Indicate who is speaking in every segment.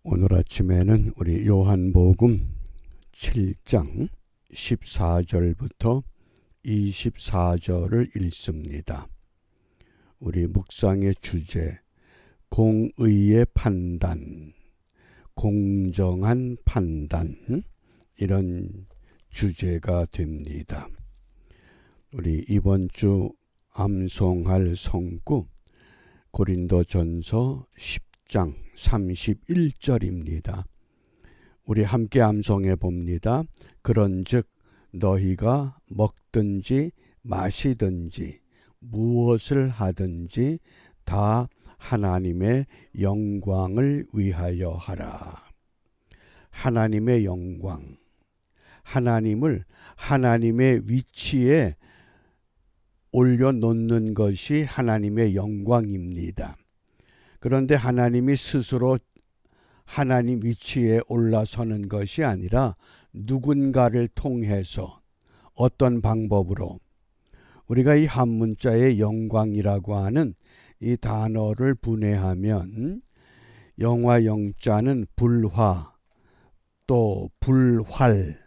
Speaker 1: 오늘 아침에는 우리 요한복음 7장 14절부터 24절을 읽습니다. 우리 묵상의 주제, 공의의 판단, 공정한 판단, 이런 주제가 됩니다. 우리 이번 주 암송할 성구 고린도전서 10장 31절입니다. 우리 함께 암송해 봅니다. 그런즉 너희가 먹든지 마시든지 무엇을 하든지 다 하나님의 영광을 위하여 하라. 하나님의 영광, 하나님을 하나님의 위치에 올려놓는 것이 하나님의 영광입니다. 그런데 하나님이 스스로 하나님 위치에 올라서는 것이 아니라 누군가를 통해서 어떤 방법으로, 우리가 이 한문자의 영광이라고 하는 이 단어를 분해하면 영화 영자는 불화, 또 불활,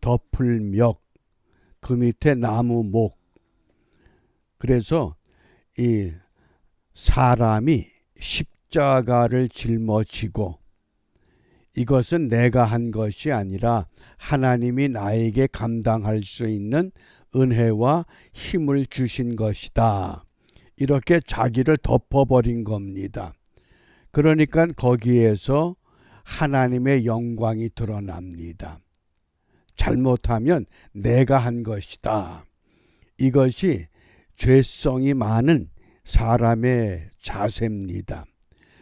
Speaker 1: 덮을멱, 그 밑에 나무목. 그래서 이 사람이 십자가를 짊어지고, 이것은 내가 한 것이 아니라 하나님이 나에게 감당할 수 있는 은혜와 힘을 주신 것이다. 이렇게 자기를 덮어버린 겁니다. 그러니까 거기에서 하나님의 영광이 드러납니다. 잘못하면 내가 한 것이다. 이것이 죄성이 많은 사람의 자세입니다.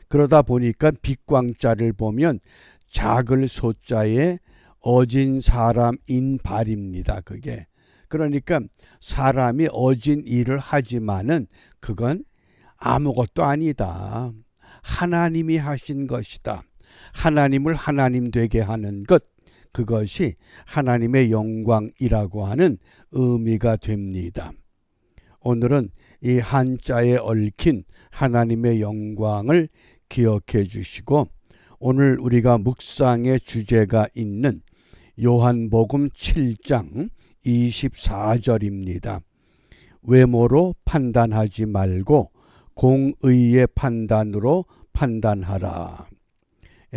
Speaker 1: 그러다 보니까 빛광자를 보면 작을 소자에 어진 사람인 발입니다. 그게. 그러니까 사람이 어진 일을 하지만은 그건 아무것도 아니다. 하나님이 하신 것이다. 하나님을 하나님 되게 하는 것, 그것이 하나님의 영광이라고 하는 의미가 됩니다. 오늘은 이 한자에 얽힌 하나님의 영광을 기억해 주시고, 오늘 우리가 묵상의 주제가 있는 요한복음 7장 24절입니다. 외모로 판단하지 말고 공의의 판단으로 판단하라.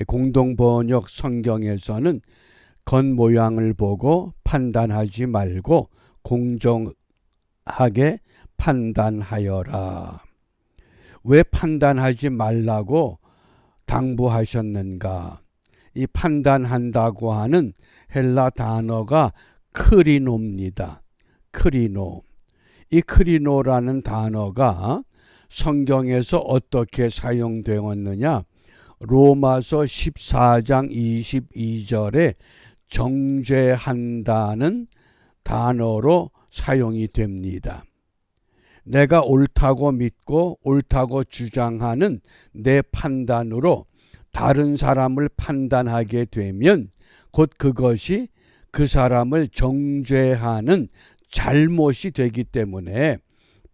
Speaker 1: 공동번역 성경에서는 겉모양을 보고 판단하지 말고 공정하게 판단하여라. 왜 판단하지 말라고 당부하셨는가? 이 판단한다고 하는 헬라 단어가 크리노입니다. 크리노. 이 크리노라는 단어가 성경에서 어떻게 사용되었느냐? 로마서 14장 22절에 정죄한다는 단어로 사용이 됩니다. 내가 옳다고 믿고 옳다고 주장하는 내 판단으로 다른 사람을 판단하게 되면 곧 그것이 그 사람을 정죄하는 잘못이 되기 때문에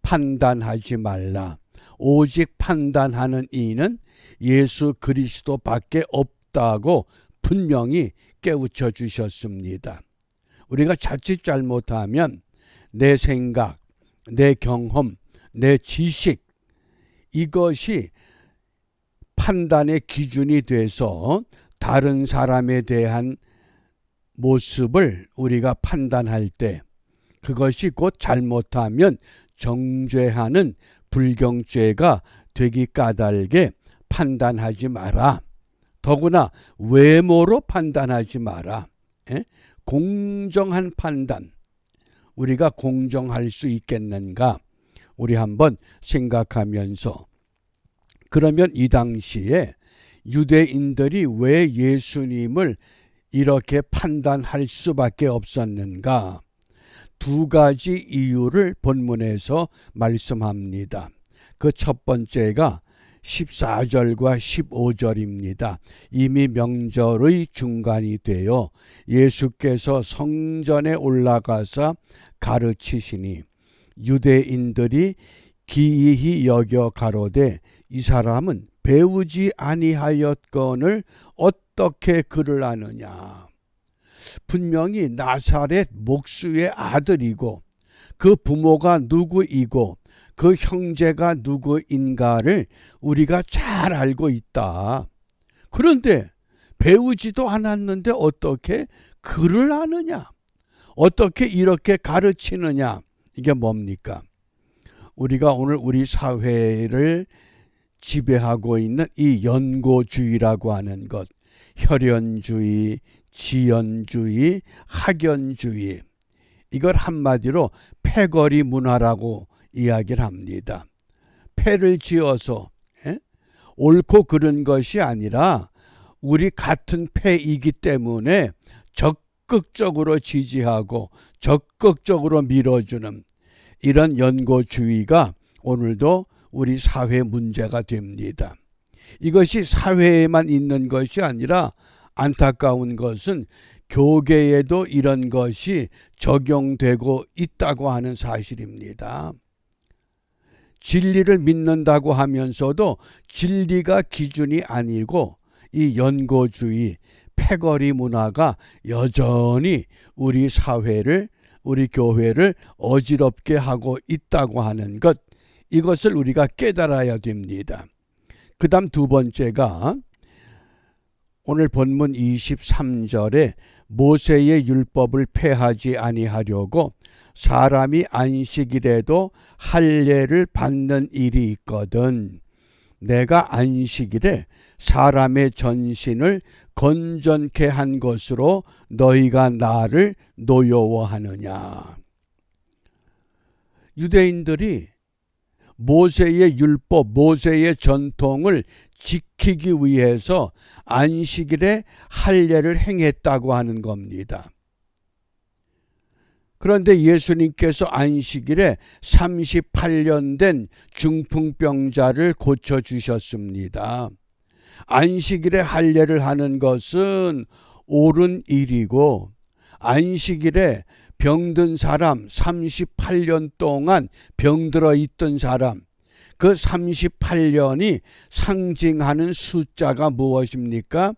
Speaker 1: 판단하지 말라. 오직 판단하는 이는 예수 그리스도밖에 없다고 분명히 깨우쳐 주셨습니다. 우리가 자칫 잘못하면 내 생각, 내 경험, 내 지식, 이것이 판단의 기준이 돼서 다른 사람에 대한 모습을 우리가 판단할 때, 그것이 곧 잘못하면 정죄하는 불경죄가 되기 까닭에 판단하지 마라. 더구나 외모로 판단하지 마라. 공정한 판단. 우리가 공정할 수 있겠는가? 우리 한번 생각하면서, 그러면 이 당시에 유대인들이 왜 예수님을 이렇게 판단할 수밖에 없었는가? 두 가지 이유를 본문에서 말씀합니다. 그 첫 번째가 14절과 15절입니다. 이미 명절의 중간이 되어 예수께서 성전에 올라가사 가르치시니 유대인들이 기이히 여겨 가로되 이 사람은 배우지 아니하였건을 어떻게 그를 아느냐. 분명히 나사렛 목수의 아들이고 그 부모가 누구이고 그 형제가 누구인가를 우리가 잘 알고 있다. 그런데 배우지도 않았는데 어떻게 그를 아느냐? 어떻게 이렇게 가르치느냐? 이게 뭡니까? 우리가 오늘 우리 사회를 지배하고 있는 이 연고주의라고 하는 것, 혈연주의, 지연주의, 학연주의, 이걸 한마디로 패거리 문화라고 이야기를 합니다. 패를 지어서 옳고 그른 것이 아니라 우리 같은 패이기 때문에 적극적으로 지지하고 적극적으로 밀어주는 이런 연고주의가 오늘도 우리 사회 문제가 됩니다. 이것이 사회에만 있는 것이 아니라 안타까운 것은 교계에도 이런 것이 적용되고 있다고 하는 사실입니다. 진리를 믿는다고 하면서도 진리가 기준이 아니고 이 연고주의, 패거리 문화가 여전히 우리 사회를, 우리 교회를 어지럽게 하고 있다고 하는 것, 이것을 우리가 깨달아야 됩니다. 그 다음 두 번째가 오늘 본문 23절에 모세의 율법을 폐하지 아니하려고 사람이 안식일에도 할례를 받는 일이 있거든. 내가 안식일에 사람의 전신을 건전케 한 것으로 너희가 나를 노여워하느냐. 유대인들이 모세의 율법, 모세의 전통을 지키기 위해서 안식일에 할례를 행했다고 하는 겁니다. 그런데 예수님께서 안식일에 38년 된 중풍병자를 고쳐주셨습니다. 안식일에 할례를 하는 것은 옳은 일이고, 안식일에 병든 사람, 38년 동안 병들어 있던 사람, 그 38년이 상징하는 숫자가 무엇입니까?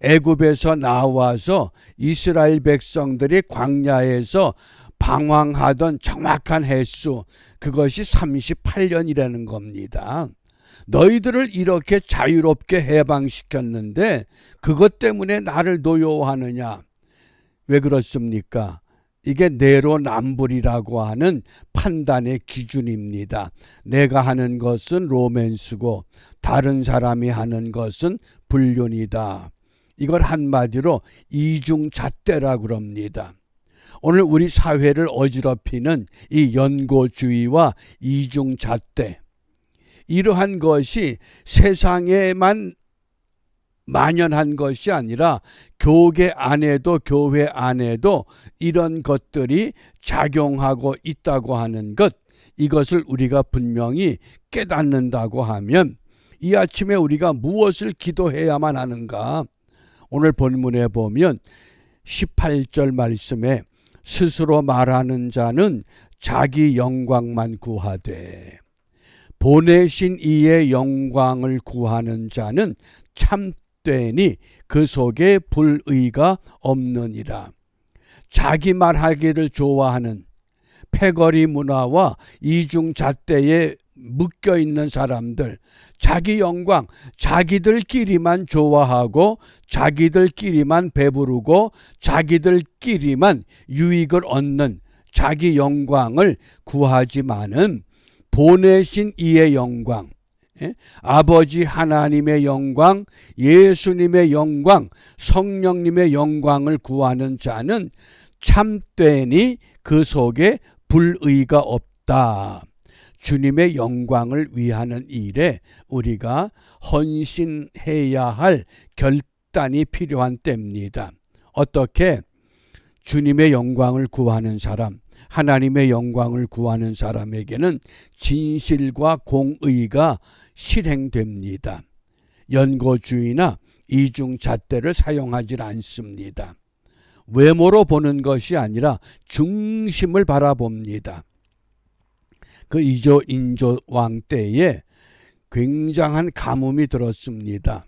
Speaker 1: 애굽에서 나와서 이스라엘 백성들이 광야에서 방황하던 정확한 횟수, 그것이 38년이라는 겁니다. 너희들을 이렇게 자유롭게 해방시켰는데 그것 때문에 나를 노여워하느냐? 왜 그렇습니까? 이게 내로남불이라고 하는 판단의 기준입니다. 내가 하는 것은 로맨스고 다른 사람이 하는 것은 불륜이다. 이걸 한마디로 이중잣대라고 그럽니다. 오늘 우리 사회를 어지럽히는 이 연고주의와 이중잣대, 이러한 것이 세상에만 만연한 것이 아니라 교계 안에도, 교회 안에도 이런 것들이 작용하고 있다고 하는 것, 이것을 우리가 분명히 깨닫는다고 하면 이 아침에 우리가 무엇을 기도해야만 하는가? 오늘 본문에 보면 18절 말씀에 스스로 말하는 자는 자기 영광만 구하되 보내신 이의 영광을 구하는 자는 참되니 그 속에 불의가 없느니라. 자기 말하기를 좋아하는 패거리 문화와 이중잣대에 묶여있는 사람들, 자기 영광, 자기들끼리만 좋아하고 자기들끼리만 배부르고 자기들끼리만 유익을 얻는 자기 영광을 구하지만은 보내신 이의 영광, 아버지 하나님의 영광, 예수님의 영광, 성령님의 영광을 구하는 자는 참되니 그 속에 불의가 없다. 주님의 영광을 위하는 일에 우리가 헌신해야 할 결단이 필요한 때입니다. 어떻게? 주님의 영광을 구하는 사람, 하나님의 영광을 구하는 사람에게는 진실과 공의가 실행됩니다. 연고주의나 이중잣대를 사용하지 않습니다. 외모로 보는 것이 아니라 중심을 바라봅니다. 그 이조 인조 왕 때에 굉장한 가뭄이 들었습니다.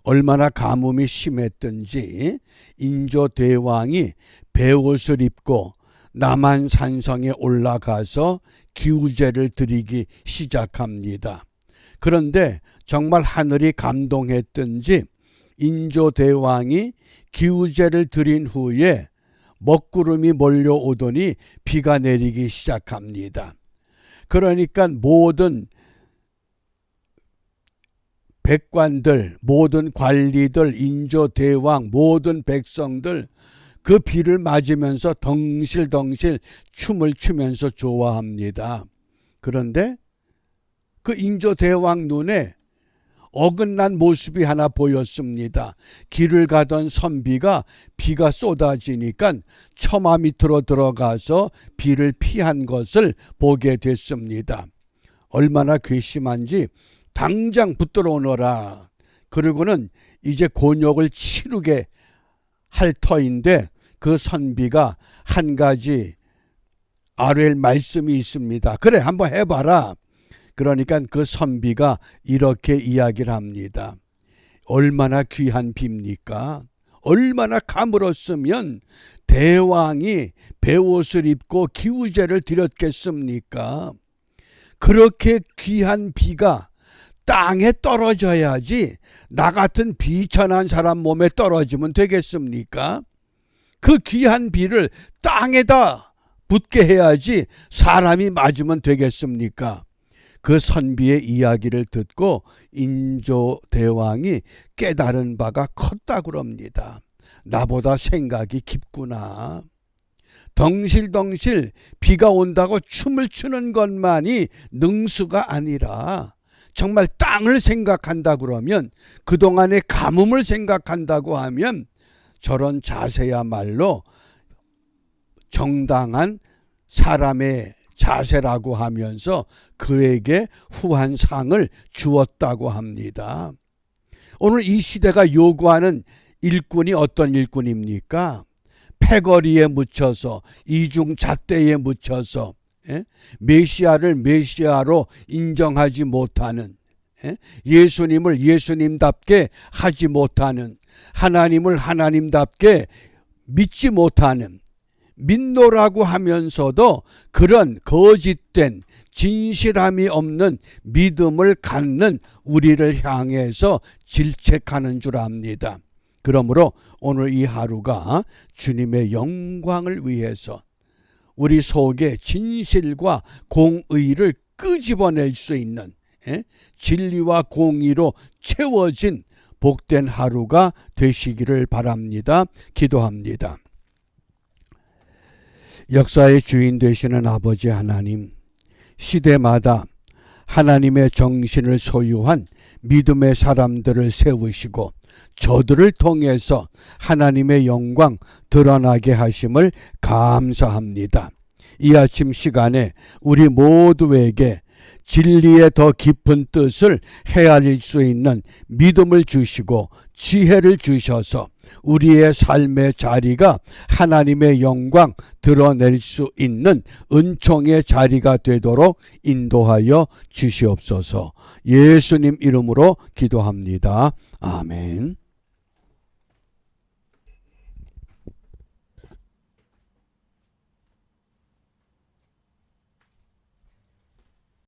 Speaker 1: 얼마나 가뭄이 심했든지 인조 대왕이 베옷을 입고 남한산성에 올라가서 기우제를 드리기 시작합니다. 그런데 정말 하늘이 감동했든지 인조 대왕이 기우제를 드린 후에 먹구름이 몰려오더니 비가 내리기 시작합니다. 그러니까 모든 백관들, 모든 관리들, 인조 대왕, 모든 백성들 그 비를 맞으면서 덩실덩실 춤을 추면서 좋아합니다. 그런데 그 인조 대왕 눈에 어긋난 모습이 하나 보였습니다. 길을 가던 선비가 비가 쏟아지니까 처마 밑으로 들어가서 비를 피한 것을 보게 됐습니다. 얼마나 괘씸한지 당장 붙들어 오너라. 그리고는 이제 곤욕을 치르게 할 터인데 그 선비가 한 가지 아뢰일 말씀이 있습니다. 그래, 한번 해봐라. 그러니까 그 선비가 이렇게 이야기를 합니다. 얼마나 귀한 비입니까? 얼마나 가물었으면 대왕이 베옷을 입고 기우제를 드렸겠습니까? 그렇게 귀한 비가 땅에 떨어져야지 나 같은 비천한 사람 몸에 떨어지면 되겠습니까? 그 귀한 비를 땅에다 붓게 해야지 사람이 맞으면 되겠습니까? 그 선비의 이야기를 듣고 인조 대왕이 깨달은 바가 컸다고 합니다. 나보다 생각이 깊구나. 덩실덩실 비가 온다고 춤을 추는 것만이 능수가 아니라 정말 땅을 생각한다 그러면, 그동안의 가뭄을 생각한다고 하면 저런 자세야말로 정당한 사람의 자세라고 하면서 그에게 후한 상을 주었다고 합니다. 오늘 이 시대가 요구하는 일꾼이 어떤 일꾼입니까? 패거리에 묻혀서 이중잣대에 묻혀서 메시아를 메시아로 인정하지 못하는, 예수님을 예수님답게 하지 못하는, 하나님을 하나님답게 믿지 못하는, 믿노라고 하면서도 그런 거짓된 진실함이 없는 믿음을 갖는 우리를 향해서 질책하는 줄 압니다. 그러므로 오늘 이 하루가 주님의 영광을 위해서 우리 속에 진실과 공의를 끄집어낼 수 있는, 진리와 공의로 채워진 복된 하루가 되시기를 바랍니다. 기도합니다. 역사의 주인 되시는 아버지 하나님, 시대마다 하나님의 정신을 소유한 믿음의 사람들을 세우시고 저들을 통해서 하나님의 영광 드러나게 하심을 감사합니다. 이 아침 시간에 우리 모두에게 진리의 더 깊은 뜻을 헤아릴 수 있는 믿음을 주시고 지혜를 주셔서 우리의 삶의 자리가 하나님의 영광 드러낼 수 있는 은총의 자리가 되도록 인도하여 주시옵소서. 예수님 이름으로 기도합니다. 아멘.